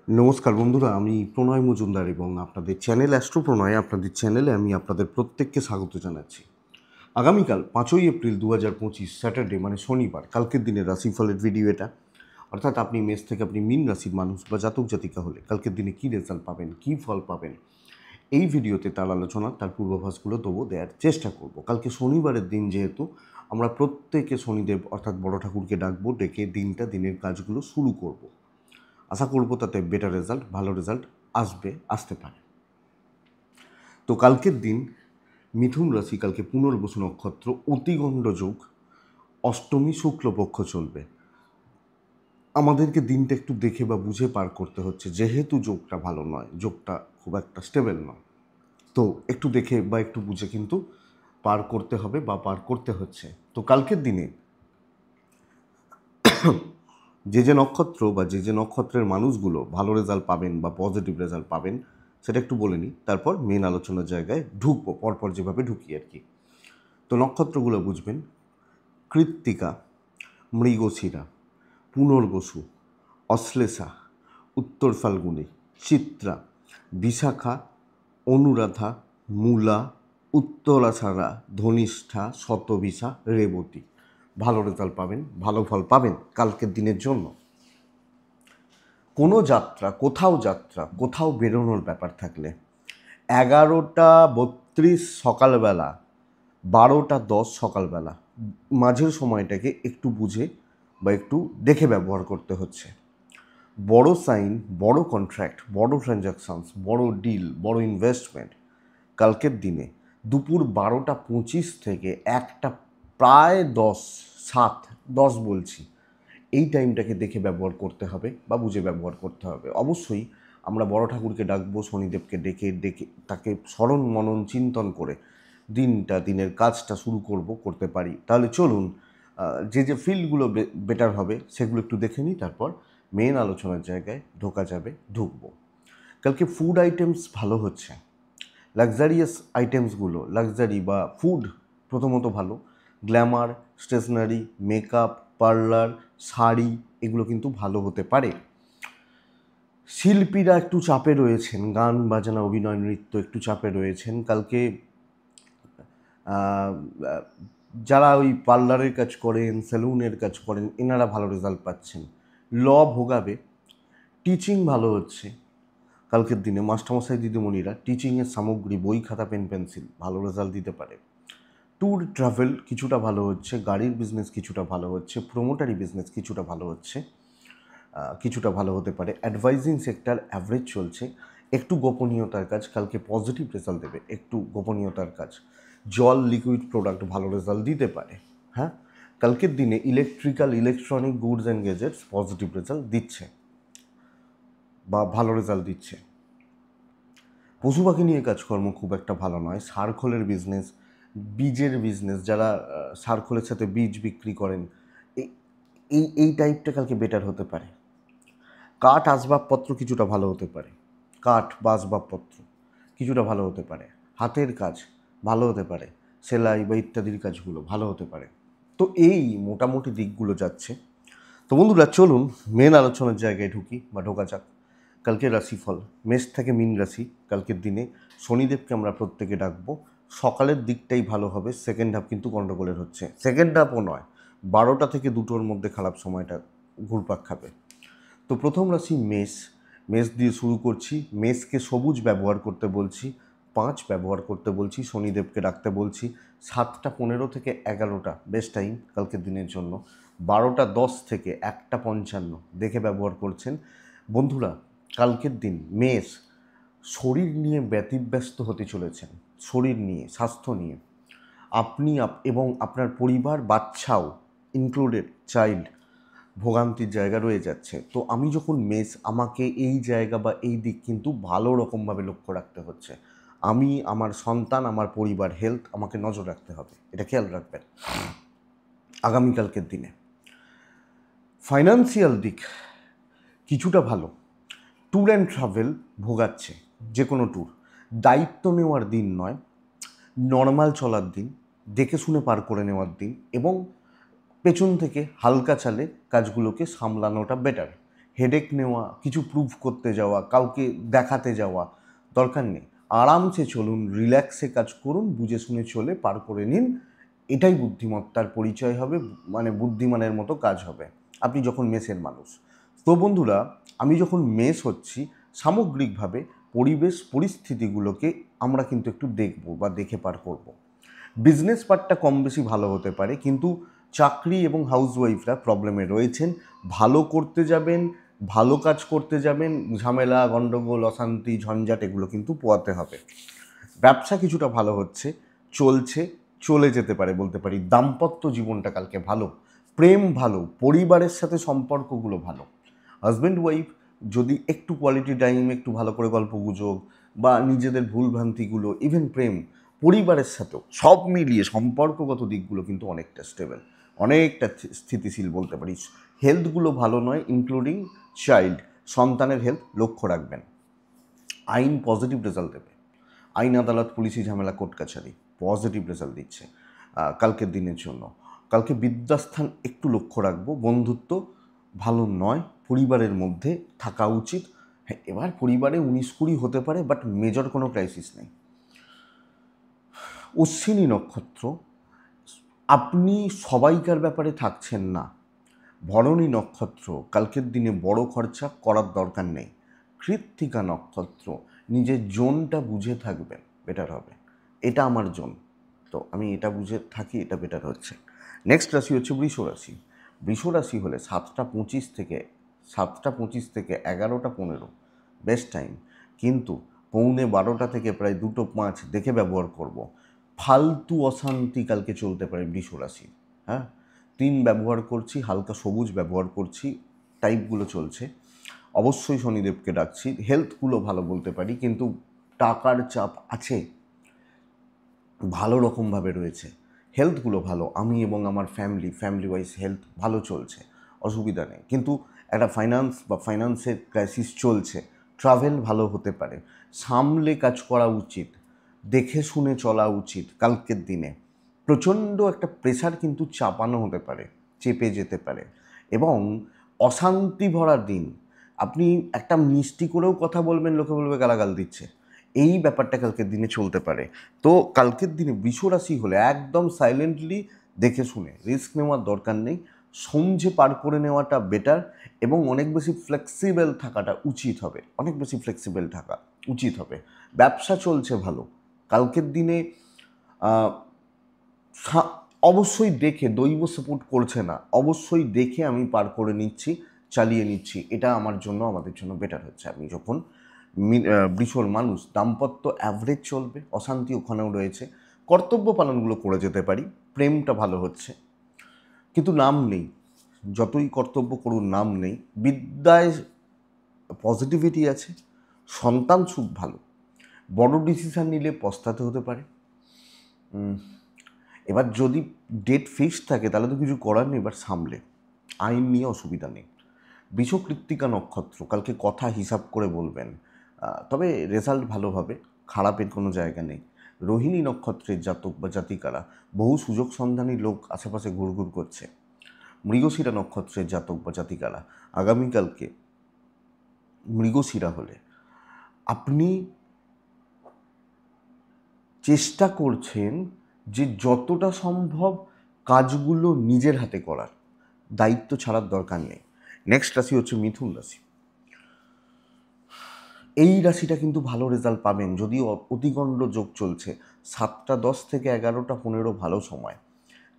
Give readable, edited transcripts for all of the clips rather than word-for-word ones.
নমস্কার বন্ধুরা, আমি প্রণয় মজুমদার এবং আপনাদের চ্যানেল অ্যাস্ট্রো প্রণয়, আপনাদের চ্যানেলে আমি আপনাদের প্রত্যেককে স্বাগত জানাচ্ছি। আগামীকাল 5ই এপ্রিল 2025 স্যাটারডে মানে শনিবার, কালকের দিনের রাশিফলের ভিডিও এটা। অর্থাৎ আপনি মেষ থেকে আপনি মীন রাশির মানুষ বা জাতক জাতিকা হলে কালকের দিনে কী রেজাল্ট পাবেন, কী ফল পাবেন, এই ভিডিওতে তার আলোচনা, তার পূর্বাভাসগুলো দেওয়ার চেষ্টা করব। কালকে শনিবারের দিন যেহেতু, আমরা প্রত্যেকে শনিদেব অর্থাৎ বড় ঠাকুরকে ডাকবো, ডেকে দিনের কাজগুলো শুরু করব। আশা করব তাতে বেটার রেজাল্ট, ভালো রেজাল্ট আসতে পারে। তো কালকের দিন মিথুন রাশি, কালকে পুনর্বসু নক্ষত্র, অতিগণ্ড যোগ, অষ্টমী শুক্লপক্ষ চলবে। আমাদেরকে দিনটা একটু দেখে বা বুঝে পার করতে হচ্ছে, যেহেতু যোগটা ভালো নয়, যোগটা খুব একটা স্টেবল নয়। তো একটু দেখে বা একটু বুঝে কিন্তু পার করতে হবে বা পার করতে হচ্ছে। তো কালকের দিনে যে নক্ষত্র বা যে নক্ষত্রের মানুষগুলো ভালো রেজাল্ট পাবেন বা পজিটিভ রেজাল্ট পাবেন সেটা একটু বলে নিই, তারপর মেন আলোচনার জায়গায় ঢুকবো, পরপর যেভাবে ঢুকি আর কি। তো নক্ষত্রগুলো বুঝবেন: কৃত্তিকা, মৃগশিরা, পুনর্বসু, অশ্লেষা, উত্তর ফাল্গুনী, চিত্রা, বিশাখা, অনুরাধা, মূলা, উত্তরাষাঢ়া, ধনিষ্ঠা, শতভিষা, রেবতী। ভালো রেজাল্ট পাবেন, ভালো ফল পাবেন কালকের দিনের জন্য। কোনো যাত্রা, কোথাও বেরোনোর ব্যাপার থাকলে 11:32 সকালবেলা, 12:10 সকালবেলা, মাঝের সময়টাকে একটু বুঝে বা একটু দেখে ব্যবহার করতে হচ্ছে। বড় সাইন, বড় কন্ট্রাক্ট, বড় ট্রানজাকশানস, বড় ডিল, বড় ইনভেস্টমেন্ট কালকের দিনে দুপুর 12:25 থেকে 1টা প্রায় 10 বলছি, এই টাইমটাকে দেখে ব্যবহার করতে হবে বা বুঝে ব্যবহার করতে হবে। অবশ্যই আমরা বড় ঠাকুরকে ডাকবো, শনিদেবকে ডেকে তাকে স্মরণ মনন চিন্তন করে দিনের কাজটা শুরু করতে পারি। তাহলে চলুন যে ফিল্ডগুলো বেটার হবে সেগুলো একটু দেখে নিই, তারপর মেন আলোচনার জায়গায় ঢুকবো। কালকে ফুড আইটেমস ভালো হচ্ছে, লাক্সারিয়াস আইটেমসগুলো, লাক্সারি বা ফুড প্রথমত ভালো, glamour, stationery, makeup, parlour, sari, এগুলো কিন্তু ভালো হতে পারে। শিল্পীরা একটু চাপে রয়েছেন, গান বাজনা, অভিনয়, নৃত্য একটু চাপে রয়েছেন কালকে। যারা ওই পার্লারের কাজ করেন, সেলুনের কাজ করেন, এনারা ভালো রেজাল্ট পাচ্ছেন। ল ভোগাবে। টিচিং ভালো হচ্ছে কালকের দিনে, মাস্টারমশাই দিদিমণিরা টিচিংয়ের সামগ্রী, বই, খাতা, পেন, পেন্সিল ভালো রেজাল্ট দিতে পারে। ট্যুর ট্রাভেল কিছুটা ভালো হচ্ছে, গাড়ির বিজনেস কিছুটা ভালো হচ্ছে, প্রোমোটারি বিজনেস কিছুটা ভালো হচ্ছে, কিছুটা ভালো হতে পারে। অ্যাডভাইজিং সেক্টর অ্যাভারেজ চলছে। একটু গোপনীয়তার কাজ কালকে পজিটিভ রেজাল্ট দেবে, একটু গোপনীয়তার কাজ। জল, লিকুইড প্রোডাক্ট ভালো রেজাল্ট দিতে পারে। হ্যাঁ, কালকের দিনে electronic goods and gadgets positive result দিচ্ছে বা ভালো রেজাল্ট দিচ্ছে। পশু পাখি নিয়ে কাজকর্ম খুব একটা ভালো নয়। সারখোলের বিজনেস, বীজের বিজনেস, যারা সারখোলের সাথে বীজ বিক্রি করেন, এই টাইপটা কালকে বেটার হতে পারে। কাঠ আসবাবপত্র কিছুটা ভালো হতে পারে, কাঠ বা আসবাবপত্র কিছুটা ভালো হতে পারে। হাতের কাজ ভালো হতে পারে, সেলাই বা ইত্যাদির কাজগুলো ভালো হতে পারে। তো এই মোটামুটি দিকগুলো যাচ্ছে। তো বন্ধুরা, চলুন মেন আলোচনার জায়গায় ঢোকা যাক। কালকের রাশিফল: মেষ থেকে মীন রাশি, কালকের দিনে শনিদেবকে আমরা প্রত্যেকে ডাকবো। সকালের দিকটাই ভালো হবে, সেকেন্ড হাফ কিন্তু গণ্ডগোলের হচ্ছে। সেকেন্ড হাফও নয়, 12টা থেকে 2টোর মধ্যে খারাপ সময়টা ঘুরপাক খাবে। তো প্রথম রাশি মেষ, মেষ দিয়ে শুরু করছি। মেষকে সবুজ ব্যবহার করতে বলছি, 5 ব্যবহার করতে বলছি, শনিদেবকে ডাকতে বলছি। 7:15 থেকে 11টা বেস্ট টাইম কালকের দিনের জন্য। 12:10 থেকে 1:55 দেখে ব্যবহার করছেন। বন্ধুরা, কালকের দিন মেষ শরীর নিয়ে ব্যতিব্যস্ত হতে চলেছেন, শরীর নিয়ে, স্বাস্থ্য নিয়ে। আপনি এবং আপনার পরিবার, বাচ্চাও ইনক্লুডেড, চাইল্ড ভোগান্তির জায়গা রয়ে যাচ্ছে। তো আমি যখন মেষ, আমাকে এই জায়গা বা এই দিক কিন্তু ভালো রকমভাবে লক্ষ্য রাখতে হচ্ছে। আমি, আমার সন্তান, আমার পরিবার, হেলথ আমাকে নজর রাখতে হবে, এটা খেয়াল রাখবেন আগামীকালকের দিনে। ফাইন্যান্সিয়াল দিক কিছুটা ভালো। ট্যুর অ্যান্ড ট্রাভেল ভোগাচ্ছে, যে কোনো ট্যুর। দায়িত্ব নেওয়ার দিন নয়, নর্মাল চলার দিন, দেখে শুনে পার করে নেওয়ার দিন এবং পেছন থেকে হালকা চালে কাজগুলোকে সামলানোটা বেটার। হেডেক নেওয়া, কিছু প্রুভ করতে যাওয়া, কাউকে দেখাতে যাওয়া দরকার নেই। আরামসে চলুন, রিল্যাক্সে কাজ করুন, বুঝে শুনে চলে পার করে নিন। এটাই বুদ্ধিমত্তার পরিচয় হবে, মানে বুদ্ধিমানের মতো কাজ হবে আপনি যখন মেসের মানুষ। তো বন্ধুরা, আমি যখন মেস হচ্ছি, সামগ্রিকভাবে পরিবেশ পরিস্থিতিগুলোকে আমরা কিন্তু একটু দেখব বা দেখে পার করব। বিজনেস পার্টটা কম বেশি ভালো হতে পারে, কিন্তু চাকরি এবং হাউসওয়াইফরা প্রবলেমে রয়েছেন। ভালো করতে যাবেন, ভালো কাজ করতে যাবেন, ঝামেলা, গণ্ডগোল, অশান্তি, ঝঞ্ঝাট এগুলো কিন্তু পোয়াতে হবে। ব্যবসা কিছুটা ভালো হচ্ছে, চলছে, চলে যেতে পারে বলতে পারি। দাম্পত্য জীবনটা কালকে ভালো, প্রেম ভালো, পরিবারের সাথে সম্পর্কগুলো ভালো। হাজব্যান্ড ওয়াইফ যদি একটু কোয়ালিটি টাইম, একটু ভালো করে গল্প গুজব বা নিজেদের ভুলভ্রান্তিগুলো, ইভেন প্রেম, পরিবারের সাথেও সব মিলিয়ে সম্পর্কগত দিকগুলো কিন্তু অনেকটা স্টেবল, অনেকটা স্থিতিশীল বলতে পারি। হেলথগুলো ভালো নয়, ইনক্লুডিং চাইল্ড, সন্তানের হেলথ লক্ষ্য রাখবেন। আইন পজিটিভ রেজাল্ট দেবে, আইন আদালত, পুলিশি ঝামেলা, কোর্ট কাছারি পজিটিভ রেজাল্ট দিচ্ছে কালকের দিনের জন্য। কালকে বিদ্যাস্থান একটু লক্ষ্য রাখবো। বন্ধুত্ব ভালো নয়, পরিবারের মধ্যে থাকা উচিত। হ্যাঁ, এবার পরিবারে 19-20 হতে পারে, বাট মেজর কোনো ক্রাইসিস নেই। অশ্বিনী নক্ষত্র, আপনি সবাইকার ব্যাপারে থাকছেন না। ভরণী নক্ষত্র, কালকের দিনে বড় খরচা করার দরকার নেই। কৃত্তিকা নক্ষত্র, নিজের জোনটা বুঝে থাকবেন, বেটার হবে। এটা আমার জোন, তো আমি এটা বুঝে থাকি, এটা বেটার হচ্ছে। নেক্সট রাশি হচ্ছে বৃষ রাশি। বৃষ রাশি হলে 7টা 25 থেকে 11টা 15 বেস্ট টাইম, কিন্তু 11:45 থেকে প্রায় 2:05 দেখে ব্যবহার করব। ফালতু অশান্তি কালকে চলতে পারে বৃষ রাশি। হ্যাঁ, 3 ব্যবহার করছি, হালকা সবুজ ব্যবহার করছি, টাইপগুলো চলছে। অবশ্যই শনিদেবকে ডাকছি। হেলথগুলো ভালো বলতে পারি, কিন্তু টাকার চাপ আছে, ভালো রকমভাবে রয়েছে। হেলথগুলো ভালো, আমি এবং আমার ফ্যামিলি ওয়াইজ হেলথ ভালো চলছে, অসুবিধা নেই। কিন্তু একটা ফাইন্যান্সের ক্রাইসিস চলছে। ট্রাভেল ভালো হতে পারে, সামলে কাজ করা উচিত, দেখে শুনে চলা উচিত। কালকের দিনে প্রচণ্ড একটা প্রেশার কিন্তু চাপানো হতে পারে, চেপে যেতে পারে, এবং অশান্তি ভরা দিন। আপনি একটা মিষ্টি করেও কথা বলবেন, লোকে বলবে গালাগাল দিচ্ছে, এই ব্যাপারটা কালকের দিনে চলতে পারে। তো কালকের দিনে বৃষ রাশি হলে একদম সাইলেন্টলি দেখে শুনে, রিস্ক নেওয়ার দরকার নেই, সমঝে পার করে নেওয়াটা বেটার, এবং অনেক বেশি ফ্লেক্সিবল থাকাটা উচিত হবে, অনেক বেশি ফ্লেক্সিবল থাকা উচিত হবে। ব্যবসা চলছে ভালো কালকের দিনে। অবশ্যই দেখে, দৈব সাপোর্ট করছে না, অবশ্যই দেখে আমি পার করে নিচ্ছি, চালিয়ে নিচ্ছি, এটা আমার জন্য, আমাদের জন্য বেটার হচ্ছে। আমি যখন বৃষর মানুষ, দাম্পত্য অ্যাভারেজ চলবে, অশান্তি ওখানেও রয়েছে, কর্তব্য পালনগুলো করে যেতে পারি, প্রেমটা ভালো হচ্ছে, কিন্তু নাম নেই, যতই কর্তব্য করুন নাম নেই। বিদ্যায় পজিটিভিটি আছে, সন্তান সুখ ভালো, বড় ডিসিশান নিলে পস্তাতে হতে পারে। এবার যদি ডেট ফিক্সড থাকে তাহলে তো কিছু করার নেই, এবার সামলে, আইন নিয়ে অসুবিধা নেই। বৃষ কৃত্তিকা নক্ষত্র, কালকে কথা হিসাব করে বলবেন, তবে রেজাল্ট ভালো হবে, খারাপের কোনো জায়গা নেই। রোহিণী নক্ষত্রের জাতক বা জাতিকারা, বহু সুযোগ সন্ধানী লোক আশেপাশে ঘুরঘুর করছে। মৃগশিরা নক্ষত্রের জাতক বা জাতিকারা, আগামীকালকে মৃগশিরা হলে আপনি চেষ্টা করছেন যে যতটা সম্ভব কাজগুলো নিজের হাতে করার, দায়িত্ব ছাড়ার দরকার নেই। নেক্সট রাশি হচ্ছে মিথুন রাশি। এই রাশিটা কিন্তু ভালো রেজাল্ট পাবেন, যদিও অতিগণ্ড যোগ চলছে। 7টা 10 থেকে 11টা 15 ভালো সময়।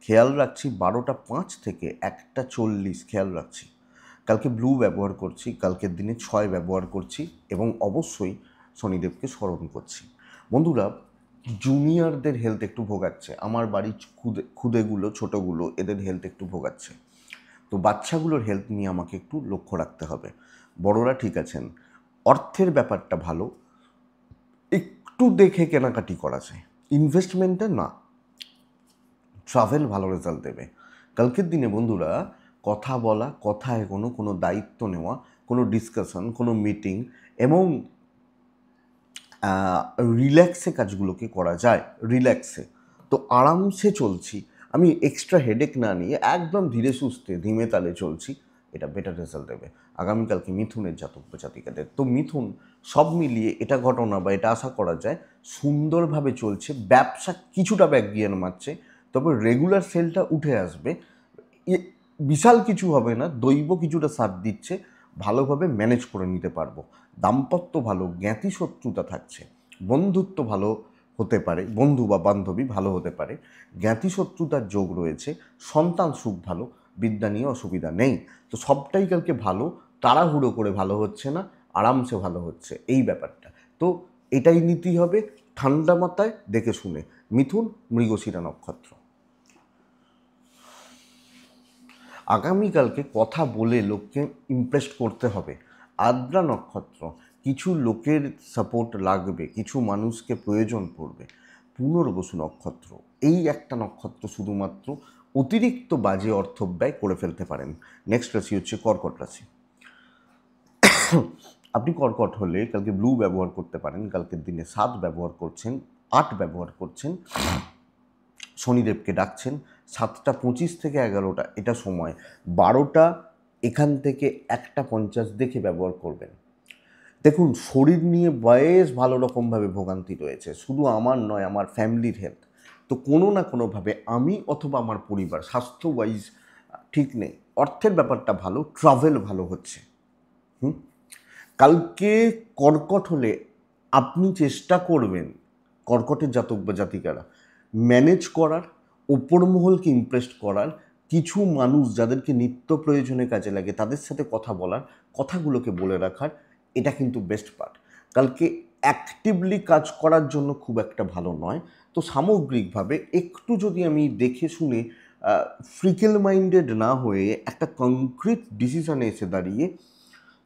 খেয়াল রাখছি 12টা 5 থেকে 1টা 40 খেয়াল রাখছি। কালকে ব্লু ব্যবহার করছি, কালকের দিনে 6 ব্যবহার করছি, এবং অবশ্যই শনিদেবকে স্মরণ করছি। বন্ধুরা, জুনিয়রদের হেলথ একটু ভোগাচ্ছে, আমার বাড়ির খুদেগুলো, ছোটোগুলো, এদের হেলথ একটু ভোগাচ্ছে। তো বাচ্চাগুলোর হেলথ নিয়ে আমাকে একটু লক্ষ্য রাখতে হবে। বড়রা ঠিক আছেন, অর্থের ব্যাপারটা ভালো, একটু দেখে কেনাকাটি করা যায়, ইনভেস্টমেন্টে না। ট্রাভেল ভালো রেজাল্ট দেবে কালকের দিনে। বন্ধুরা, কথা বলা, কথা এগোনো, কোনো দায়িত্ব নেওয়া, কোনো ডিসকাশন, কোনো মিটিং, এবং রিল্যাক্সে কাজগুলোকে করা যায়, রিল্যাক্সে। তো আরামসে চলছি, আমি এক্সট্রা হেডেক না নিয়ে একদম ধীরে সুস্থে ধীমে তালে চলছি, এটা বেটার রেজাল্ট দেবে আগামীকালকে মিথুনের জাতক বা জাতিকাদের। তো মিথুন সব মিলিয়ে এটা ঘটনা বা এটা আশা করা যায় সুন্দরভাবে চলছে, ব্যবসা কিছুটা ব্যাকগিয়ার মারছে, তবে রেগুলার সেলটা উঠে আসবে, বিশাল কিছু হবে না, দৈব কিছুটা সাথ দিচ্ছে, ভালোভাবে ম্যানেজ করে নিতে পারবো। দাম্পত্য ভালো, জ্ঞাতি শত্রুতা থাকছে, বন্ধুত্ব ভালো হতে পারে, বন্ধু বা বান্ধবী ভালো হতে পারে, জ্ঞাতি শত্রুতার যোগ রয়েছে, সন্তান সুখ ভালো, বিদ্যা নিয়ে অসুবিধা নেই। তো সবটাই কালকে ভালো, তাড়াহুড়ো করে ভালো হচ্ছে না, আরামসে ভালো হচ্ছে এই ব্যাপারটা। তো এটাই নীতি হবে, ঠান্ডা মাথায় দেখে শুনে। মিথুন মৃগশিরা নক্ষত্র। আগামীকালকে কথা বলে লোককে ইমপ্রেস করতে হবে। আদ্রা নক্ষত্র, কিছু লোকের সাপোর্ট লাগবে, কিছু মানুষকে প্রয়োজন পড়বে। পুনর্বসু নক্ষত্র, এই একটা নক্ষত্র শুধুমাত্র অতিরিক্ত বাজে অর্থ ব্যয় করে ফেলতে পারেন। নেক্সট রাশি হচ্ছে কর্কট রাশি। আপনি কর্কট হলে কালকে ব্লু ব্যবহার করতে পারেন, কালকের দিনে 7 ব্যবহার করছেন, 8 ব্যবহার করছেন, শনিদেবকে ডাকছেন। 7:25 থেকে 11টা এটা সময়, 12টা এখান থেকে 1:50 দেখে ব্যবহার করবেন। দেখুন, শরীর নিয়ে বেশ ভালো রকমভাবে ভোগান্তি রয়েছে, শুধু আমার নয়, আমার ফ্যামিলির হেলথ। তো কোনো না কোনোভাবে আমি অথবা আমার পরিবার স্বাস্থ্য ওয়াইজ ঠিক নেই। অর্থের ব্যাপারটা ভালো, ট্রাভেল ভালো হচ্ছে। কালকে কর্কট হলে আপনি চেষ্টা করবেন, কর্কটের জাতক বা জাতিকারা, ম্যানেজ করার, ওপর মহলকে ইমপ্রেস করার, কিছু মানুষ যাদেরকে নিত্য প্রয়োজনে কাজে লাগে তাদের সাথে কথা বলার, কথাগুলোকে বলে রাখার, এটা কিন্তু বেস্ট পার্ট। কালকে অ্যাক্টিভলি কাজ করার জন্য খুব একটা ভালো নয়। তো সামগ্রিকভাবে একটু যদি আমি দেখে শুনে ফ্রিকেল মাইন্ডেড না হয়ে একটা কংক্রিট ডিসিশনে এসে দাঁড়িয়ে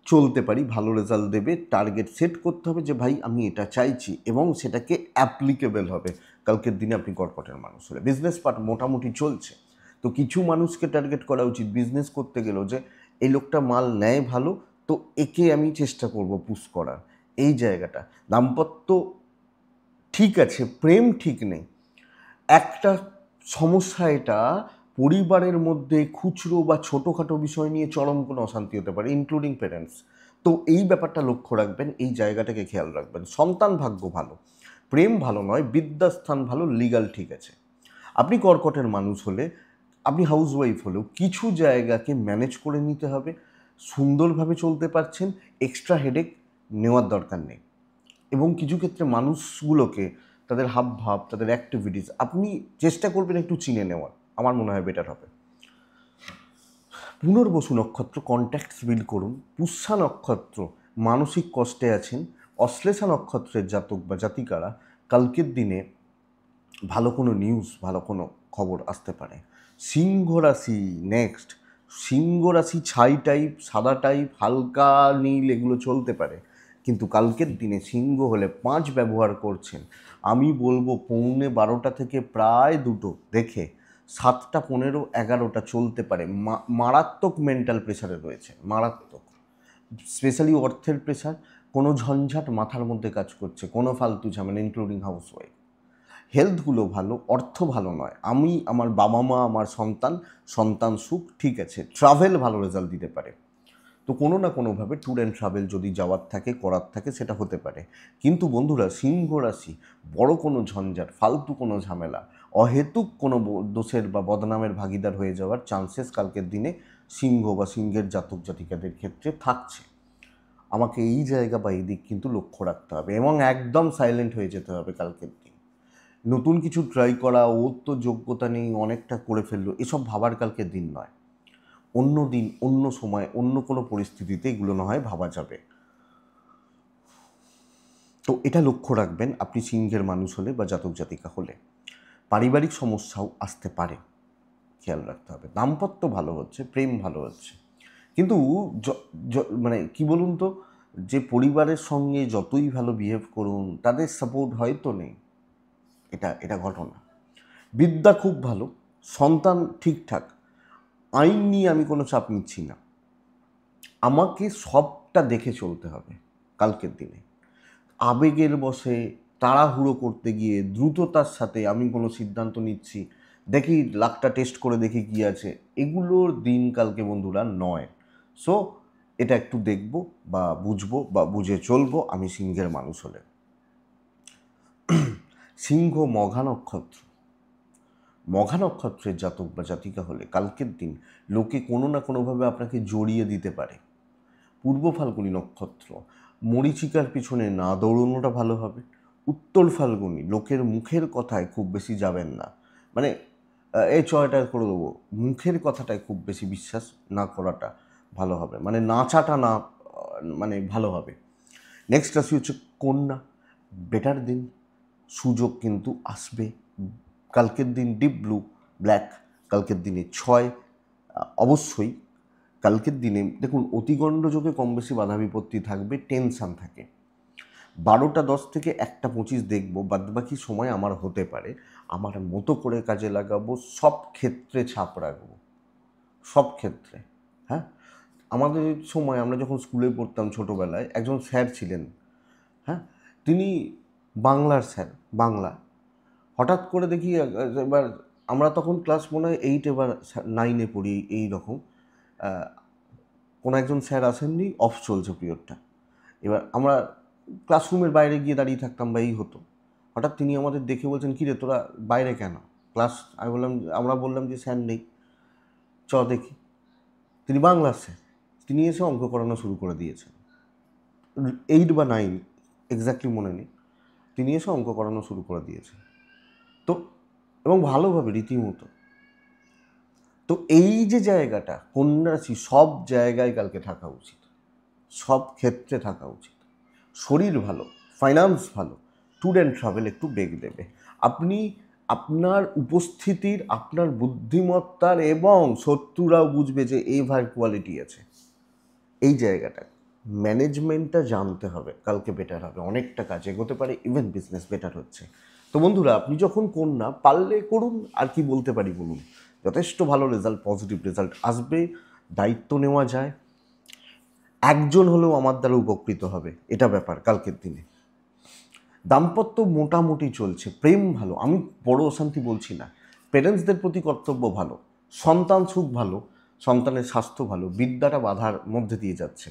চলতে পারি, ভালো রেজাল্ট দেবে। টার্গেট সেট করতে হবে যে ভাই আমি এটা চাইছি, এবং সেটাকে অ্যাপ্লিকেবল হবে। কালকের দিনে আপনি কর্কটের মানুষ হলে বিজনেস পার্ট মোটামুটি চলছে। তো কিছু মানুষকে টার্গেট করা উচিত বিজনেস করতে গেলেও, যে এই লোকটা মাল নেয় ভালো, তো একে আমি চেষ্টা করব পুশ করার, এই জায়গাটা। দাম্পত্য ঠিক আছে, প্রেম ঠিক নেই। একটা সমস্যা এটা, পরিবারের মধ্যে খুচরো বা ছোটোখাটো বিষয় নিয়ে চরম কোনো অশান্তি হতে পারে, ইনক্লুডিং প্যারেন্টস। তো এই ব্যাপারটা লক্ষ্য রাখবেন, এই জায়গাটাকে খেয়াল রাখবেন। সন্তান ভাগ্য ভালো, প্রেম ভালো নয়, বিদ্যাস্থান ভালো, লিগাল ঠিক আছে। আপনি কর্কটের মানুষ হলে, আপনি হাউসওয়াইফ হলেও কিছু জায়গাকে ম্যানেজ করে নিতে হবে। সুন্দরভাবে চলতে পারছেন, এক্সট্রা হেডেক নেওয়ার দরকার নেই। এবং কিছু ক্ষেত্রে মানুষগুলোকে, তাদের হাবভাব, তাদের অ্যাক্টিভিটিস আপনি চেষ্টা করবেন একটু চিনে নেওয়ার, আমার মনে হয় বেটার হবে। পুনর্বসু নক্ষত্র, কন্ট্যাক্টস বিল্ড করুন। পুষ্যা নক্ষত্র, মানসিক কষ্টে আছেন। অশ্লেষা নক্ষত্রের জাতক বা জাতিকারা, কালকের দিনে ভালো কোনো নিউজ, ভালো কোনো খবর আসতে পারে। সিংহ রাশি নেক্সট। সিংহ রাশি ছাই টাইপ, সাদা টাইপ, হালকা নীল, এগুলো চলতে পারে, কিন্তু কালকের দিনে সিংহ হলে 5 ব্যবহার করছেন। আমি বলবো 11:15 থেকে প্রায় 2টো দেখে 7টা 15 11টা চলতে পারে। মারাত্মক মেন্টাল প্রেশারে রয়েছে, মারাত্মক, স্পেশালি অর্থের প্রেশার, কোনো ঝঞ্ঝাট মাথার মধ্যে কাজ করছে, কোনো ফালতু ঝামেলা, ইনক্লুডিং হাউসওয়াইফ। হেলথগুলো ভালো, অর্থ ভালো নয়। আমি, আমার বাবা মা, আমার সন্তান, সন্তান সুখ ঠিক আছে। ট্রাভেল ভালো রেজাল্ট দিতে পারে। তো কোনো না কোনোভাবে ট্যুর অ্যান্ড ট্রাভেল যদি যাওয়ার থাকে, করার থাকে, সেটা হতে পারে। কিন্তু বন্ধুরা, সিংহ রাশি বড় কোনো ঝঞ্ঝাট, ফালতু কোনো ঝামেলা, অহেতুক কোনো দোষের বা বদনামের ভাগিদার হয়ে যাওয়ার চান্সেস কালকের দিনে সিংহ বা সিংহের জাতক জাতিকাদের ক্ষেত্রে থাকছে। আমাকে এই জায়গা বা এই দিক কিন্তু লক্ষ্য রাখতে হবে, এবং একদম সাইলেন্ট হয়ে যেতে হবে কালকের দিন। নতুন কিছু ট্রাই করা, ওর তো যোগ্যতা নেই, অনেকটা করে ফেললো, এসব ভাবার কালকের দিন নয়। অন্য দিন, অন্য সময়, অন্য কোনো পরিস্থিতিতে এগুলো না হয় ভাবা যাবে। তো এটা লক্ষ্য রাখবেন আপনি সিংহের মানুষ হলে বা জাতক জাতিকা হলে। পারিবারিক সমস্যাও আসতে পারে, খেয়াল রাখতে হবে। দাম্পত্য ভালো হচ্ছে, প্রেম ভালো হচ্ছে, কিন্তু মানে কি বলুন তো, যে পরিবারের সঙ্গে যতই ভালো বিহেভ করুন, তাদের সাপোর্ট হয়তো নেই, এটা এটা ঘটনা। বিদ্যা খুব ভালো, সন্তান ঠিকঠাক। আইন নিয়ে আমি কোনো চাপ নিচ্ছি না, আমাকে সবটা দেখে চলতে হবে কালকের দিনে। আবেগের বশে তাড়াহুড়ো করতে গিয়ে দ্রুততার সাথে আমি কোনো সিদ্ধান্ত নিচ্ছি, দেখি লাখটা টেস্ট করে দেখি কী আছে, এগুলোর দিন কালকে বন্ধুরা নয়। সো এটা একটু দেখব বা বুঝবো বা বুঝে চলবো আমি সিংহের মানুষ হলে। সিংহ মঘা নক্ষত্র, মঘা নক্ষত্রের জাতক বা জাতিকা হলে কালকের দিন লোকে কোনো না কোনোভাবে আপনাকে জড়িয়ে দিতে পারে। পূর্ব ফাল্গুনী নক্ষত্র, মরীচিকার পিছনে না দৌড়নোটা ভালো হবে। উত্তর ফাল্গুনী, লোকের মুখের কথায় খুব বেশি যাবেন না, মানে এই চয়টা করে দেবো, মুখের কথাটায় খুব বেশি বিশ্বাস না করাটা ভালো হবে, মানে নাচাটা না, মানে ভালো হবে। নেক্সট রাশি হচ্ছে কন্যা, বেটার দিন, সুযোগ কিন্তু আসবে। কালকের দিন ডিপ ব্লু, ব্ল্যাক, কালকের দিনে 6, অবশ্যই কালকের দিনে দেখুন অতিগণ্ড যোগে কম বেশি বাধা বিপত্তি থাকবে, টেনশান থাকে। 12টা 10 থেকে 1টা 25 দেখবো, বাদবাকি সময় আমার হতে পারে আমার মতো করে কাজে লাগাবো, সব ক্ষেত্রে ছাপ রাখবো, সব ক্ষেত্রে। হ্যাঁ, আমাদের সময় আমরা যখন স্কুলে পড়তাম ছোটোবেলায় একজন স্যার ছিলেন, হ্যাঁ, তিনি বাংলার স্যার, বাংলা। হঠাৎ করে দেখি এবার আমরা তখন ক্লাস মনে হয় 8 এবার 9-এ পড়ি এই রকম, কোনো একজন স্যার আসেননি, অফ চলছে পিরিয়ডটা, এবার আমরা ক্লাসরুমের বাইরে গিয়ে দাঁড়িয়ে থাকতাম বা এই হতো। হঠাৎ তিনি আমাদের দেখে বলছেন, কী রে তোরা বাইরে কেন ক্লাস? আমরা বললাম যে স্যার নেই, চ দেখি। তিনি বাংলার স্যার, তিনি এসে অঙ্ক করানো শুরু করে দিয়েছেন। 8 বা 9 এক্স্যাক্টলি মনে নেই, তিনি এসে অঙ্ক করানো শুরু করে দিয়েছেন। তো এবং ভালোভাবে রীতিমতো। তো এই যে জায়গাটা কন্যা রাশি সব জায়গায় কালকে থাকা উচিত, সব ক্ষেত্রে থাকা উচিত। শরীর ভালো, ফাইন্যান্স ভালো, ট্যুর অ্যান্ড ট্রাভেল একটু বেগ দেবে। আপনি আপনার উপস্থিতির, আপনার বুদ্ধিমত্তার, এবং শত্রুরাও বুঝবে যে এই ভাই কোয়ালিটি আছে। এই জায়গাটা ম্যানেজমেন্টটা জানতে হবে, কালকে বেটার হবে, অনেকটা কাজ এগোতে পারে, ইভেন বিজনেস বেটার হচ্ছে। তো বন্ধুরা, আপনি যখন কন্যা, পারলে করুন, আর কি বলতে পারি বলুন, যথেষ্ট ভালো রেজাল্ট, পজিটিভ রেজাল্ট আসবে, দায়িত্ব নেওয়া যায়, একজন হলেও আমার দ্বারা উপকৃত হবে, এটা ব্যাপার কালকের দিনে। দাম্পত্য মোটামুটি চলছে, প্রেম ভালো, আমি বড় অশান্তি বলছি না, পেরেন্টসদের প্রতি কর্তব্য ভালো, সন্তান সুখ ভালো, সন্তানের স্বাস্থ্য ভালো, বিদ্যাটা বাধার মধ্যে দিয়ে যাচ্ছে।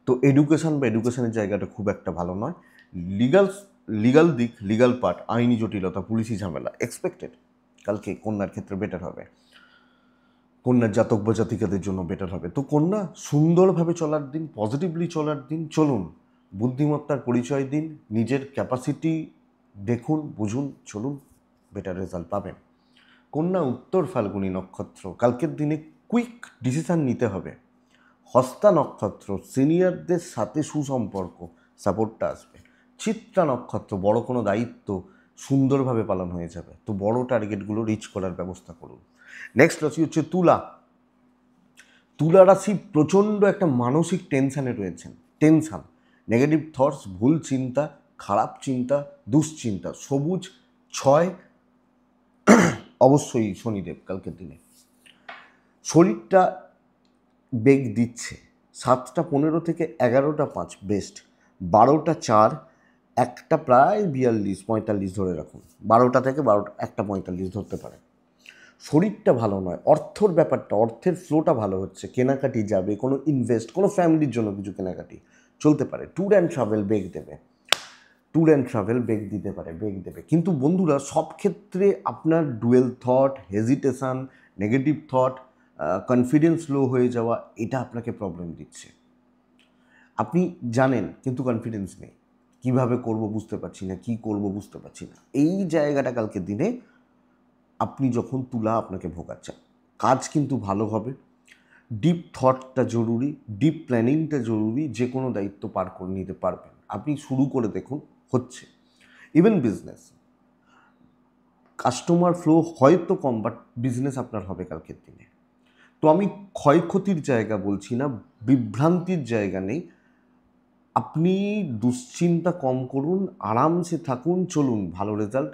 তো এডুকেশনের জায়গাটা খুব একটা ভালো নয়। লিগাল দিক, লিগাল পার্ট, আইনি জটিলতা, পুলিশি ঝামেলা এক্সপেক্টেড, কালকে কন্যার ক্ষেত্রে বেটার হবে, কন্যার জাতক বা জাতিকাদের জন্য বেটার হবে। তো কন্যা সুন্দরভাবে চলার দিন, পজিটিভলি চলার দিন, চলুন, বুদ্ধিমত্তার পরিচয় দিন, নিজের ক্যাপাসিটি দেখুন, বুঝুন, চলুন, বেটার রেজাল্ট পাবেন। কন্যা উত্তর ফাল্গুনী নক্ষত্র, কালকের দিনে কুইক ডিসিশান নিতে হবে। হস্তা নক্ষত্র, সিনিয়রদের সাথে সুসম্পর্ক, সাপোর্টটা আসবে। চিত্রা নক্ষত্র, বড় কোনো দায়িত্ব সুন্দরভাবে পালন হয়ে যাবে, তো বড় টার্গেটগুলো রিচ করার ব্যবস্থা করুন। নেক্সট রাশি হচ্ছে তুলা, তুলা রাশি প্রচণ্ড একটা মানসিক টেনশানে রয়েছেন, টেনশান, নেগেটিভ থটস, ভুল চিন্তা, খারাপ চিন্তা, দুশ্চিন্তা, সবুজ 6, অবশ্যই শনিদেব কালকের দিনে। শরীরটা বেগ দিচ্ছে, 7টা 15 থেকে 11টা 5 বেস্ট, 12টা 4, একটা প্রায় 42-45 ধরে রাখুন, 12টা থেকে 1টা 45 ধরতে পারে। শরীরটা ভালো নয়, অর্থর ব্যাপারটা, অর্থের ফ্লোটা ভালো হচ্ছে, কেনাকাটি যাবে, কোনো ইনভেস্ট, কোনো ফ্যামিলির জন্য কিছু কেনাকাটি চলতে পারে। ট্যুর অ্যান্ড ট্রাভেল বেগ দেবে, ট্যুর অ্যান্ড ট্রাভেল বেগ দিতে পারে, বেগ দেবে। কিন্তু বন্ধুরা, সব ক্ষেত্রে আপনার dual thought, hesitation, negative thought, confidence low হয়ে যাওয়া, এটা আপনাকে প্রবলেম দিচ্ছে। আপনি জানেন কিন্তু কনফিডেন্স নেই, কীভাবে করব বুঝতে পারছি না, কী করব বুঝতে পারছি না, এই জায়গাটা কালকের দিনে আপনি যখন তুলা আপনাকে ভোগাচ্ছে। কাজ কিন্তু ভালো হবে, ডিপ থটটা জরুরি, ডিপ প্ল্যানিংটা জরুরি, যে কোনো দায়িত্ব পার করে নিতে পারবেন, আপনি শুরু করে দেখুন, হচ্ছে। ইভেন বিজনেস, কাস্টমার ফ্লো হয়তো কম, বাট বিজনেস আপনার হবে কালকের দিনে। তো আমি ক্ষয়ক্ষতির জায়গা বলছি না, বিভ্রান্তির জায়গা নেই, আপনি দুশ্চিন্তা কম করুন, আরামসে থাকুন, চলুন, ভালো রেজাল্ট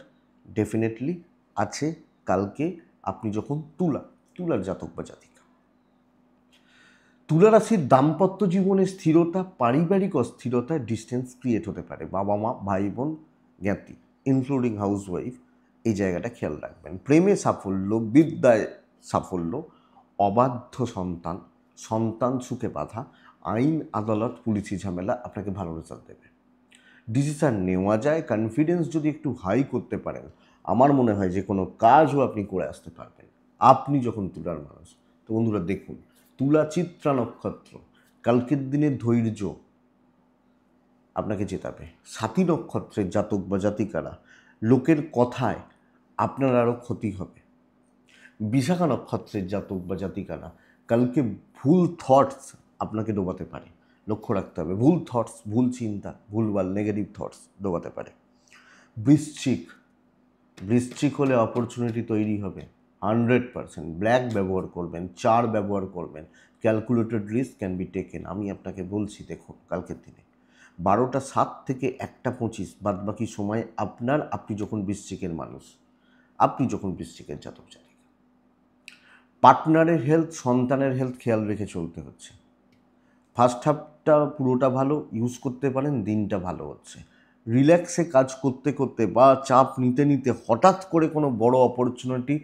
ডেফিনেটলি আছে কালকে। আপনি যখন তুলার জাতক বা জাতিকা, তুলা রাশির দাম্পত্য জীবনে স্থিরতা, পারিবারিক অস্থিরতা, ডিস্টেন্স ক্রিয়েট হতে পারে, বাবা মা, ভাই বোন, জ্ঞাতি, ইনক্লুডিং হাউসওয়াইফ, এই জায়গাটা খেয়াল রাখবেন। প্রেমে সাফল্য, বিদ্যায় সাফল্য, অবাধ্য সন্তান, সন্তান সুখে বাধা, আইন আদালত পুলিশি ঝামেলা আপনাকে ভালো রেজাল্ট দেবে। ডিসিশান নেওয়া যায়, কনফিডেন্স যদি একটু হাই করতে পারেন, আমার মনে হয় যে কোনো কাজও আপনি করে আসতে পারবেন আপনি যখন তুলার মানুষ। তো বন্ধুরা দেখুন, তুলা চিত্রা নক্ষত্র, কালকের দিনে ধৈর্য আপনাকে জেতাবে। সাথী নক্ষত্রের জাতক বা জাতিকারা, লোকের কথায় আপনার আরও ক্ষতি হবে। বিশাখা নক্ষত্রের জাতক বা জাতিকারা, কালকে ভুল থটস আপনাকে ডোবাতে পারে, লক্ষ্য রাখতে হবে। ভুল থটস, ভুল চিন্তা, ভুলভাল নেগেটিভ থটস ডোবাতে পারে। বৃশ্চিক, বৃশ্চিক হলে অপরচুনিটি তৈরি হবে 100%। ব্ল্যাক ব্যবহার করবেন, 4 ব্যবহার করবেন, calculated risk can be taken. আমি আপনাকে বলছি দেখুন, কালকের দিনে 12টা 7 থেকে 1টা 25 বাদ বাকি সময় আপনার, আপনি যখন বৃশ্চিকের মানুষ, আপনি যখন বৃশ্চিকের জাতক জাতিকা, পার্টনারের হেলথ, সন্তানের হেলথ খেয়াল রেখে চলতে হচ্ছে। ফার্স্ট হাফটা পুরোটা ভালো, ইউজ করতে পারেন, দিনটা ভালো হচ্ছে। রিল্যাক্সে কাজ করতে করতে বা চাপ নিতে নিতে হঠাৎ করে কোনো বড় অপরচুনিটি,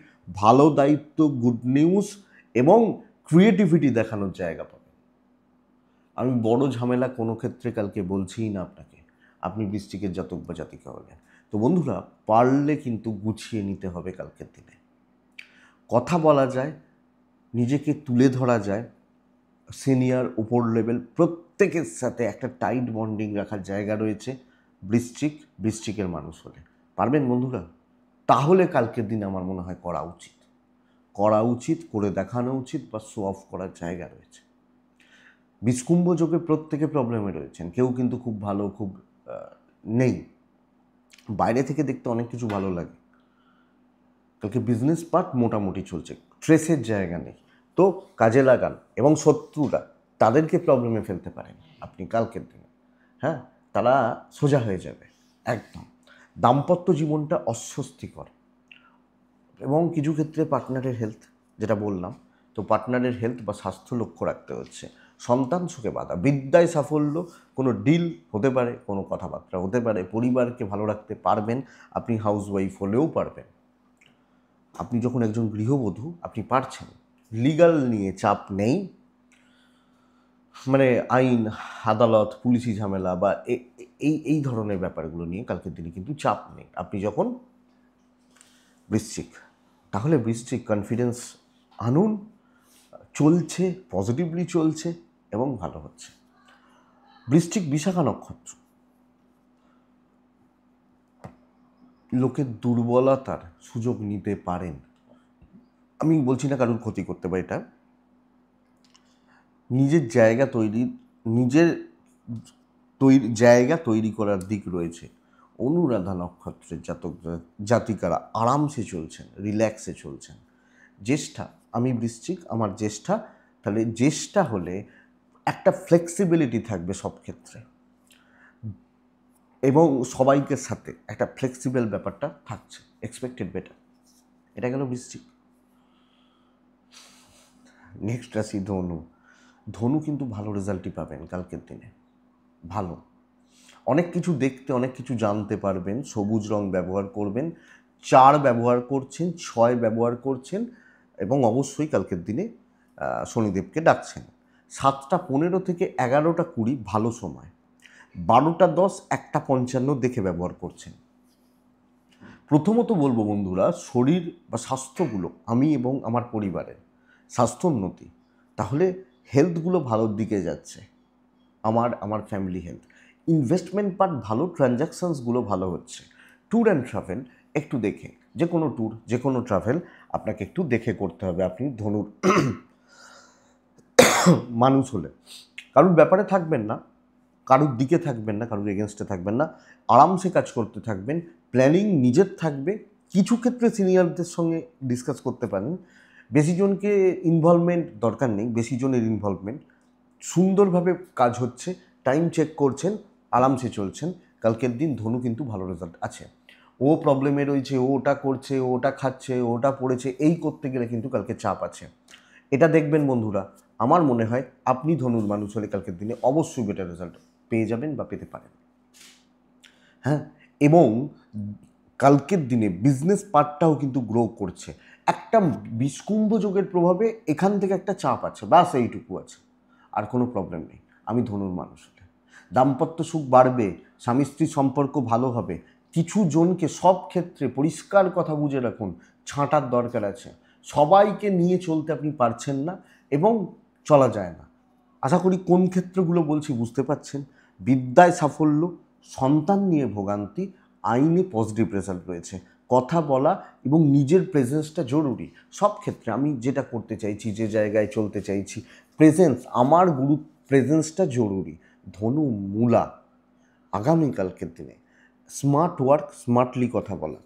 ভালো দায়িত্ব, গুড নিউজ এবং ক্রিয়েটিভিটি দেখানোর জায়গা পাবেন। আমি বড় ঝামেলা কোনো ক্ষেত্রে কালকে বলছিই না আপনাকে, আপনি বৃশ্চিকের জাতক বা জাতিকা হলেন। তো বন্ধুরা, পারলে কিন্তু গুছিয়ে নিতে হবে কালকের দিনে। কথা বলা যায়, নিজেকে তুলে ধরা যায়, সিনিয়র উপর লেভেল প্রত্যেকের সাথে একটা টাইট বন্ডিং রাখার জায়গা রয়েছে বৃশ্চিকের মানুষ হলে। পারবেন বন্ধুরা? তাহলে কালকের দিন আমার মনে হয় করা উচিত, করে দেখানো উচিত বা শো অফ করার জায়গা রয়েছে। বিষকুম্ভ যোগে প্রত্যেকে প্রবলেমে রয়েছেন, কেউ কিন্তু খুব ভালো খুব নেই। বাইরে থেকে দেখতে অনেক কিছু ভালো লাগে। কালকে বিজনেস পার্ট মোটামুটি চলছে, ট্রেসের জায়গা নেই। তো কাজে লাগান, এবং শত্রুরা তাদেরকে প্রবলেমে ফেলতে পারেন আপনি কালকের দিনে। হ্যাঁ, তারা সোজা হয়ে যাবে একদম। দাম্পত্য জীবনটা অস্বস্তিকর, এবং কিছু ক্ষেত্রে পার্টনারের হেলথ, যেটা বললাম, তো পার্টনারের হেলথ বা স্বাস্থ্য লক্ষ্য রাখতে হচ্ছে। সন্তান সুখে বাধা, বিদ্যায় সাফল্য, কোনো ডিল হতে পারে, কোনো কথাবার্তা হতে পারে, পরিবারকে ভালো রাখতে পারবেন। আপনি হাউসওয়াইফ হলেও পারবেন। আপনি যখন একজন গৃহবধূ, আপনি পারছেন। লিগ্যাল নিয়ে চাপ নেই, মানে আইন আদালত পুলিশি ঝামেলা বা এই ধরনের ব্যাপারগুলো নিয়ে কালকের দিনে কিন্তু চাপ নেই আপনি যখন বৃশ্চিক। তাহলে বৃশ্চিক কনফিডেন্স আনুন, চলছে, পজিটিভলি চলছে এবং ভালো হচ্ছে। বৃশ্চিক বিশাখা নক্ষত্র, লোকের দুর্বলতার সুযোগ নিতে পারেন। আমি বলছি না কারোর ক্ষতি করতে পারে, এটা নিজের জায়গা তৈরি করার দিক রয়েছে। অনুরাধা নক্ষত্রের জাতিকারা আরামসে চলছেন, রিল্যাক্সে চলছেন। জ্যেষ্ঠা, আমি বৃশ্চিক, আমার জ্যেষ্ঠা, তাহলে জ্যেষ্ঠা হলে একটা ফ্লেক্সিবিলিটি থাকবে সব ক্ষেত্রে, এবং সবাইকে সাথে একটা ফ্লেক্সিবল ব্যাপারটা থাকছে, এক্সপেক্টেড বেটার। এটা গেল বৃশ্চিক। নেক্সট রাশি ধনু। ধনু কিন্তু ভালো রেজাল্টই পাবেন কালকের দিনে, ভালো অনেক কিছু দেখতে, অনেক কিছু জানতে পারবেন। সবুজ রং ব্যবহার করবেন, 4 ব্যবহার করছেন, 6 ব্যবহার করছেন, এবং অবশ্যই কালকের দিনে শনিদেবকে ডাকছেন। 7টা 15 থেকে 11টা 20 ভালো সময়, 12টা 10 1টা 55 দেখে ব্যবহার করছেন। প্রথমত বলবো বন্ধুরা, শরীর বা স্বাস্থ্যগুলো, আমি এবং আমার পরিবারের স্বাস্থ্যোন্নতি, তাহলে হেলথগুলো ভালোর দিকে যাচ্ছে, আমার ফ্যামিলি হেলথ। ইনভেস্টমেন্ট পার্ট ভালো, ট্রানজ্যাকশানসগুলো ভালো হচ্ছে। ট্যুর অ্যান্ড ট্রাভেল একটু দেখে, যে কোনো ট্যুর, যে কোনো ট্রাভেল আপনাকে একটু দেখে করতে হবে আপনি ধনুর মানুষ হলে। কারুর ব্যাপারে থাকবেন না, কারুর দিকে থাকবেন না, কারুর এগেনস্টে থাকবেন না, আরামসে কাজ করতে থাকবেন। প্ল্যানিং নিজের থাকবে, কিছু ক্ষেত্রে সিনিয়রদের সঙ্গে ডিসকাস করতে পারেন। বেশি জনকে ইনভলভমেন্ট দরকার নেই, বেশি জনের ইনভলভমেন্ট, সুন্দরভাবে কাজ হচ্ছে, টাইম চেক করছেন, আরামসে চলছেন। কালকের দিন ধনু কিন্তু ভালো রেজাল্ট আছে। ও প্রবলেমে রয়েছে, ও ওটা করছে, ও ওটা খাচ্ছে, ও ওটা পড়েছে, এই করতে গেলে কিন্তু কালকে চাপ আছে। এটা দেখবেন বন্ধুরা, আমার মনে হয় আপনি ধনুর মানুষ হলে কালকের দিনে অবশ্যই বেটার রেজাল্ট পেয়ে যাবেন বা পেতে পারেন। হ্যাঁ, এবং কালকের দিনে বিজনেস পার্টটাও কিন্তু গ্রো করছে। একটা বিষকুম্ভ যোগের প্রভাবে এখান থেকে একটা চাপ আছে, ব্যাস এইটুকু আছে, আর কোনো প্রবলেম নেই। আমি ধনুর মানুষ হলে দাম্পত্য সুখ বাড়বে, স্বামী স্ত্রীর সম্পর্ক ভালো হবে। কিছু জনকে সব ক্ষেত্রে পরিষ্কার কথা বুঝে রাখুন, ছাঁটার দরকার আছে। সবাইকে নিয়ে চলতে আপনি পারছেন না এবং চলা যায় না। আশা করি কোন ক্ষেত্রগুলো বলছি বুঝতে পারছেন। বিদ্যায় সাফল্য, সন্তান নিয়ে ভোগান্তি, আইনে পজিটিভ রেজাল্ট রয়েছে। কথা বলা এবং নিজের প্রেজেন্সটা জরুরি সব ক্ষেত্রে। আমি যেটা করতে চাইছি, যে জায়গায় চলতে চাইছি, প্রেজেন্স, আমার প্রেজেন্সটা জরুরি। ধনু মূলা, আগামীকালকের দিনে স্মার্ট ওয়ার্ক, স্মার্টলি কথা বলা।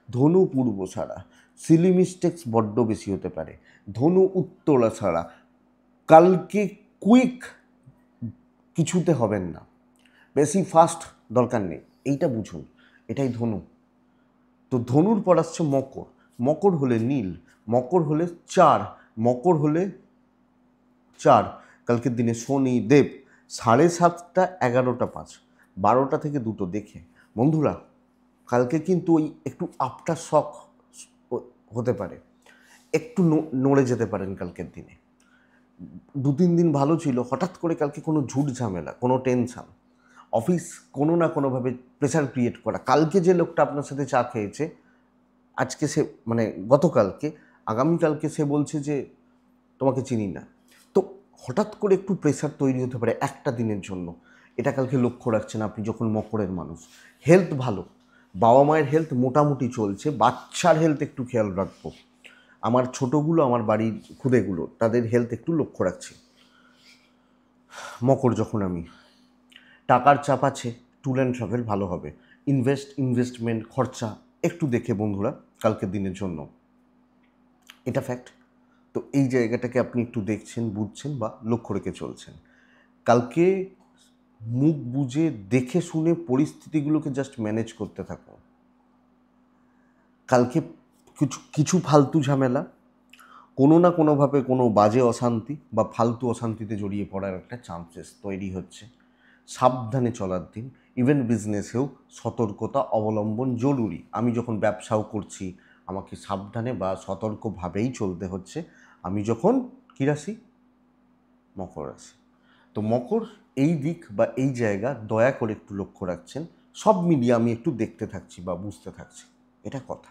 ধনু পূর্ব ছাড়া সিলি মিস্টেক্স বড্ড বেশি হতে পারে। ধনু উত্তরা ছাড়া কালকে কুইক কিছুতে হবেন না, বেশি ফাস্ট দরকার নেই, এইটা বুঝুন। এটাই ধনু। তো ধনুর পর আসছে মকর। মকর হলে নীল, মকর হলে 4, মকর হলে 4। কালকের দিনে শনি দেব 7:30, 11:05, 12টা থেকে 2টো দেখে। বন্ধুরা, কালকে কিন্তু ওই একটু আফটার শক হতে পারে, একটু নড়ে যেতে পারেন কালকের দিনে। 2-3 দিন ভালো ছিল, হঠাৎ করে কালকে কোনো ঝুট ঝামেলা, কোনো টেনশান, অফিস কোনো না কোনোভাবে প্রেশার ক্রিয়েট করা। কালকে যে লোকটা আপনার সাথে চা খেয়েছে, আজকে সে মানে গতকালকে, আগামীকালকে সে বলছে যে তোমাকে চিনি না। তো হঠাৎ করে একটু প্রেশার তৈরি হতে পারে একটা দিনের জন্য। এটা কালকে লক্ষ্য রাখছেন আপনি যখন মকরের মানুষ। হেলথ ভালো, বাবা মায়ের হেলথ মোটামুটি চলছে, বাচ্চার হেলথ একটু খেয়াল রাখবো। আমার ছোটোগুলো, আমার বাড়ির খুদেগুলো, তাদের হেলথ একটু লক্ষ্য রাখছি মকর যখন আমি। টাকার চাপ আছে, ট্যুর অ্যান্ড ট্রাভেল ভালো হবে। ইনভেস্টমেন্ট খরচা একটু দেখে বন্ধুরা কালকের দিনের জন্য, এটা ফ্যাক্ট। তো এই জায়গাটাকে আপনি একটু দেখছেন, বুঝছেন বা লক্ষ্য রেখে চলছেন। কালকে মুখ বুঝে দেখে শুনে পরিস্থিতিগুলোকে জাস্ট ম্যানেজ করতে থাকো। কালকে কিছু ফালতু ঝামেলা, কোনো না কোনোভাবে কোনো বাজে অশান্তি বা ফালতু অশান্তিতে জড়িয়ে পড়ার একটা চান্সেস তৈরি হচ্ছে। সাবধানে চলার দিন। ইভেন বিজনেসেও সতর্কতা অবলম্বন জরুরি। আমি যখন ব্যবসাও করছি, আমাকে সাবধানে বা সতর্কভাবেই চলতে হচ্ছে। আমি যখন কী রাশি? মকর রাশি। তো মকর এই দিক বা এই জায়গা দয়া করে একটু লক্ষ্য রাখছেন। সব মিলিয়ে আমি একটু দেখতে থাকছি বা বুঝতে থাকছি, এটা কথা।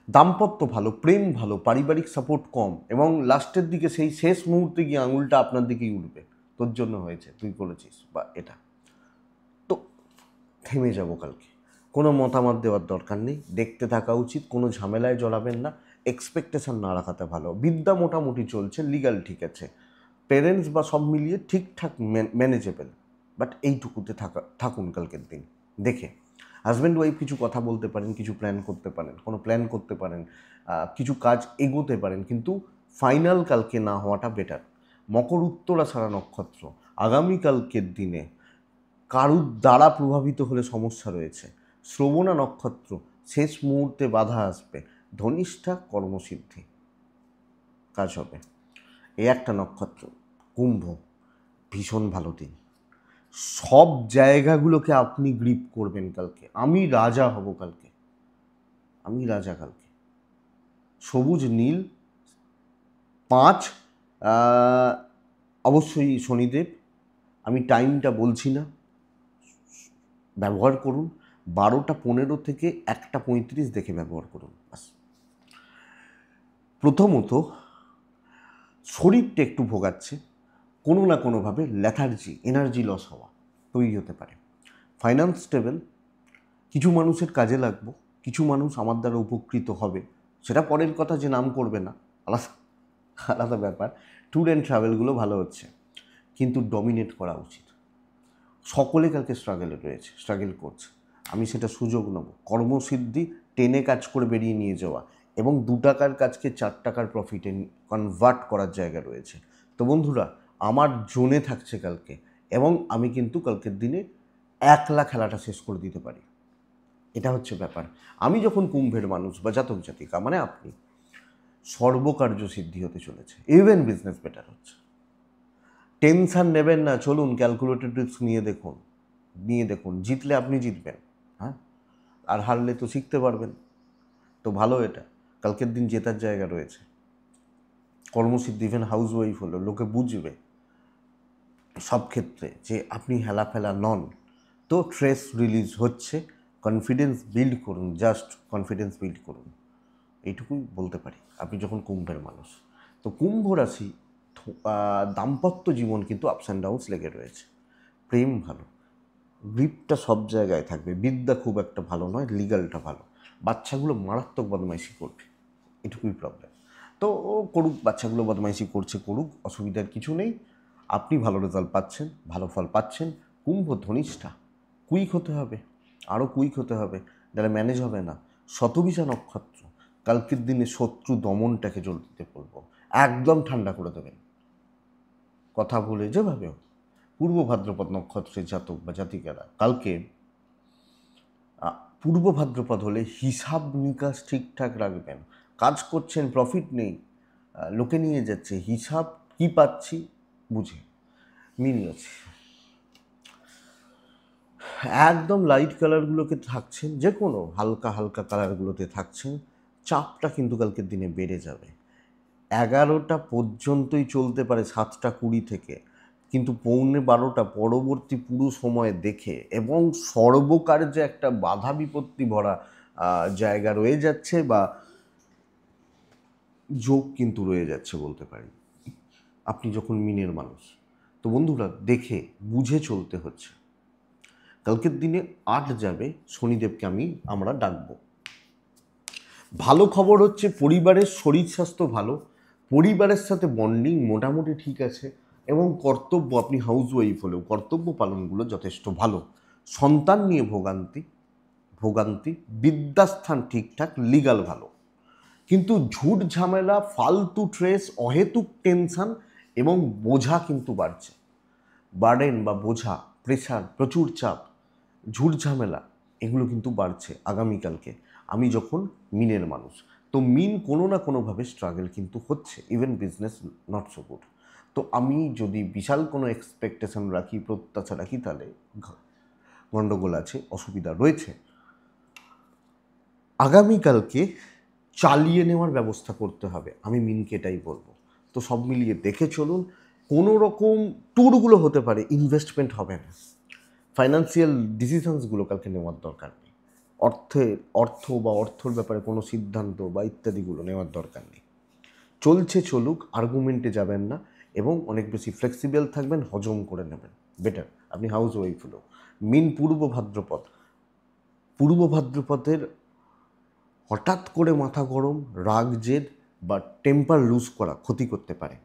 দাম্পত্য ভালো, প্রেম ভালো, পারিবারিক সাপোর্ট কম, এবং লাস্টের দিকে সেই শেষ মুহূর্তে গিয়ে আঙুলটা আপনার দিকেই উঠবে, তোর জন্য হয়েছে, তুই করেছিস বা এটা। তো থেমে যাব কালকে, কোনো মতামত দেওয়ার দরকার নেই, দেখতে থাকা উচিত, কোনো ঝামেলায় জড়াবেন না, এক্সপেকটেশন না রাখাতে ভালো। বিদ্যা মোটামুটি চলছে, লিগাল ঠিক আছে, পেরেন্টস বা সব মিলিয়ে ঠিকঠাক ম্যানেজেবল, বাট এইটুকুতে থাকুন কালকের দিন দেখে। হাজব্যান্ড ওয়াইফ কিছু কথা বলতে পারেন, কিছু প্ল্যান করতে পারেন, কোনো প্ল্যান করতে পারেন, কিছু কাজ এগোতে পারেন, কিন্তু ফাইনাল কালকে না হওয়াটা বেটার। মকর উত্তরা ছাড়া নক্ষত্র, আগামীকালকের দিনে কারুর দ্বারা প্রভাবিত হলে সমস্যা রয়েছে। শ্রবণা নক্ষত্র, শেষ মুহূর্তে বাধা আসবে। ধনিষ্ঠা, কর্মসিদ্ধি, কাজ হবে। এই একটা নক্ষত্র। কুম্ভ, ভীষণ ভালো দিন, সব জায়গাগুলোকে আপনি গ্রিপ করবেন কালকে। আমি রাজা হব কালকে, আমি রাজা কালকে। সবুজ নীল 5, অবশ্যই শনিদেব। আমি টাইমটা বলছি না, ব্যবহার করুন 12:15 থেকে 1:35 দেখে ব্যবহার করুন বাস। প্রথমত শরীরটা একটু ভোগাচ্ছে, কোনো না কোনোভাবে ল্যাথার্জি, এনার্জি লস হওয়া তৈরি হতে পারে। ফাইন্যান্স স্টেবল, কিছু মানুষের কাজে লাগবো, কিছু মানুষ আমার দ্বারা উপকৃত হবে, সেটা পরের কথা, যে নাম করবে না, আলাদা আলাদা ব্যাপার। ট্যুর অ্যান্ড ট্রাভেলগুলো ভালো হচ্ছে, কিন্তু ডমিনেট করা উচিত। সকলে কালকে স্ট্রাগলে রয়েছে, স্ট্রাগল করছে, আমি সেটা সুযোগ নেব। কর্মসিদ্ধি, টেনে কাজ করে বেরিয়ে নিয়ে যাওয়া, এবং 2 টাকার কাজকে 4 টাকার প্রফিটে কনভার্ট করার জায়গা রয়েছে। তো বন্ধুরা, আমার জোনে থাকছে কালকে, এবং আমি কিন্তু কালকের দিনে 1 লাখ খেলাটা শেষ করে দিতে পারি, এটা হচ্ছে ব্যাপার। আমি যখন কুম্ভের মানুষ বা জাতক জাতিকা মানে আপনি, সর্বকার্য সিদ্ধি হতে চলেছে, ইভেন বিজনেস বেটার হচ্ছে। টেনশান নেবেন না, চলুন ক্যালকুলেটেড রিস্ক নিয়ে দেখুন, জিতলে আপনি জিতবেন, হ্যাঁ, আর হারলে তো শিখতে পারবেন। তো ভালো এটা, কালকের দিন জেতার জায়গা রয়েছে। কর্মসিদ্ধি, ইভেন হাউস ওয়াইফ হলো, লোকে বুঝবে সব ক্ষেত্রে যে আপনি হেলাফেলা নন। তো স্ট্রেস রিলিজ হচ্ছে, কনফিডেন্স বিল্ড করুন, জাস্ট কনফিডেন্স বিল্ড করুন, এইটুকুই বলতে পারি। আপনি যখন কুম্ভের মানুষ, তো কুম্ভ রাশি দাম্পত্য জীবন কিন্তু আপস অ্যান্ড ডাউনস লেগে রয়েছে। প্রেম ভালো, গ্রিপটা সব জায়গায় থাকবে, বিদ্যা খুব একটা ভালো নয়, লিগালটা ভালো। বাচ্চাগুলো মারাত্মক বদমাইশি করবে, এটুকুই প্রবলেম। তো ও করুক, বাচ্চাগুলো বদমাইশি করছে করুক, অসুবিধার কিছু নেই। আপনি ভালো রেজাল্ট পাচ্ছেন, ভালো ফল পাচ্ছেন। কুম্ভ ধনিষ্ঠা, কুইক হতে হবে, আরও কুইক হতে হবে, যারা ম্যানেজ হবে না। শতবিশা নক্ষত্র, কালকের দিনে শত্রু দমনটাকে চলতে বলবো, একদম ঠান্ডা করে দেবেন কথা বলে। যেভাবে পূর্ব ভাদ্রপদ নক্ষত্রের জাতক বা জাতিকারা কালকে পূর্ব ভাদ্রপদ হলে হিসাব নিকাশ ঠিকঠাক রাখবেন। কাজ করছেন, প্রফিট নেই, লোকে নিয়ে যাচ্ছে, হিসাব কি পাচ্ছি বুঝে মিলিয়েছে। একদম লাইট কালারগুলোকে থাকছেন, যে কোনো হালকা হালকা কালারগুলোতে থাকছেন। চাপটা কিন্তু কালকের দিনে বেড়ে যাবে। 11টা পর্যন্তই চলতে পারে, 7টা 20 থেকে, কিন্তু 11:15 পরবর্তী পুরো সময় দেখে এবং সর্বকার্যে একটা বাধা বিপত্তি ভরা জায়গা রয়ে যাচ্ছে, বা যোগ কিন্তু রয়ে যাচ্ছে বলতে পারি, আপনি যখন মিনের মানুষ। তো বন্ধুরা, দেখে বুঝে চলতে হচ্ছে। কালকের দিনে 8 যাবে, শনিদেবকে আমরা ডাকবো। ভালো খবর হচ্ছে পরিবারের শরীর স্বাস্থ্য ভালো, পরিবারের সাথে বন্ডিং মোটামুটি ঠিক আছে, এবং কর্তব্য, আপনি হাউস ওয়াইফ হলেও কর্তব্য পালনগুলো যথেষ্ট ভালো। সন্তান নিয়ে ভোগান্তি, বিদ্যাস্থান ঠিকঠাক, লিগাল ভালো, কিন্তু ঝুট ঝামেলা, ফালতু ট্রেস, অহেতুক টেনশন এবং বোঝা কিন্তু বাড়ছে। বার্ডেন বা বোঝা, প্রেশার, প্রচুর চাপ, ঝুট ঝামেলা, এগুলো কিন্তু বাড়ছে আগামীকালকে। আমি যখন মিনের মানুষ, তো মিন কোনো না কোনোভাবে স্ট্রাগল কিন্তু হচ্ছে, even business not so good. তো আমি যদি বিশাল কোনো এক্সপেকটেশন রাখি, প্রত্যাশা রাখি, তাহলে গণ্ডগোল আছে, অসুবিধা রয়েছে। আগামীকালকে চালিয়ে নেওয়ার ব্যবস্থা করতে হবে, আমি মিনকে এটাই বলবো। তো সব মিলিয়ে দেখে চলুন। কোনো রকম ট্যুরগুলো হতে পারে, ইনভেস্টমেন্ট হবে না। ফাইন্যান্সিয়াল ডিসিশনসগুলো কালকে নেওয়ার দরকার নেই। অর্থর ব্যাপারে কোনো সিদ্ধান্ত বা ইত্যাদিগুলো নেওয়ার দরকার নেই। চলছে চলুক, আর্গুমেন্টে যাবেন না, এবং অনেক বেশি ফ্লেক্সিবল থাকবেন, হজম করে নেবেন, বেটার। আপনি হাউস ওয়াইফ হলো। মিন পূর্ব ভাদ্রপদের হঠাৎ করে মাথা গরম, রাগ, জেদ বা টেম্পার লুজ করা ক্ষতি করতে পারে।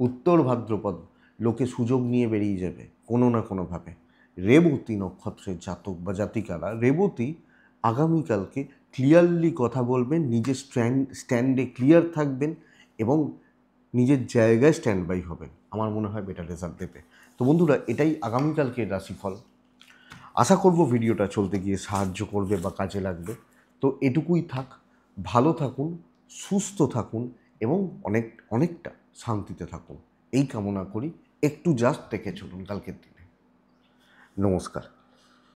উত্তর ভাদ্রপদ, লোকে সুযোগ নিয়ে বেরিয়ে যাবে কোনো না কোনোভাবে। রেবতী নক্ষত্রের জাতক বা জাতিকারা, রেবতী আগামীকালকে ক্লিয়ারলি কথা বলবেন, নিজের স্ট্যান্ডে ক্লিয়ার থাকবেন এবং নিজের জায়গায় স্ট্যান্ড বাই হবেন। আমার মনে হয় বেটার রেজাল্ট দেবে। তো বন্ধুরা, এটাই আগামীকালকের রাশিফল। আশা করব ভিডিওটা চলতে গিয়ে সাহায্য করবে বা কাজে লাগবে। তো এটুকুই থাক, ভালো থাকুন, সুস্থ থাকুন এবং অনেকটা শান্তিতে থাকুন, এই কামনা করি। একটু জাস্ট দেখে চলুন কালকের দিনে। নমস্কার।